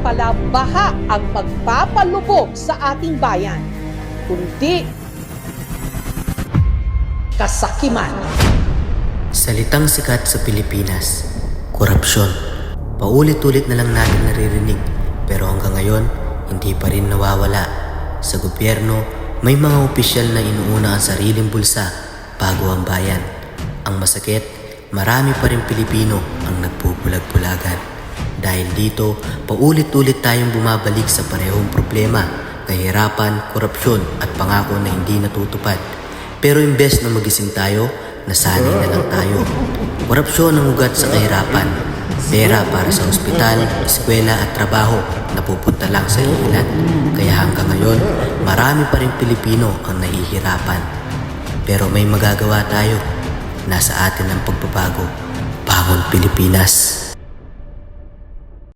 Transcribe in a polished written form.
pala baha ang magpapalubog sa ating bayan, kundi kasakiman. Salitang sikat sa Pilipinas, korupsyon. Paulit-ulit na lang natin naririnig pero hanggang ngayon hindi pa rin nawawala. Sa gobyerno, may mga opisyal na inuuna ang sariling bulsa bago ang bayan. Ang masakit, marami pa rin Pilipino ang nagpupulag-pulagan. Dahil dito, paulit-ulit tayong bumabalik sa parehong problema, kahirapan, korupsyon at pangako na hindi natutupad. Pero imbes na magising tayo, nasanay na lang tayo. Korupsyon ang ugat sa kahirapan. Pera para sa ospital, eskwela at trabaho napupunta lang sa ilan. Kaya hanggang ngayon, marami pa rin Pilipino ang nahihirapan. Pero may magagawa tayo. Nasa atin ang pagbabago. Bangon Pilipinas!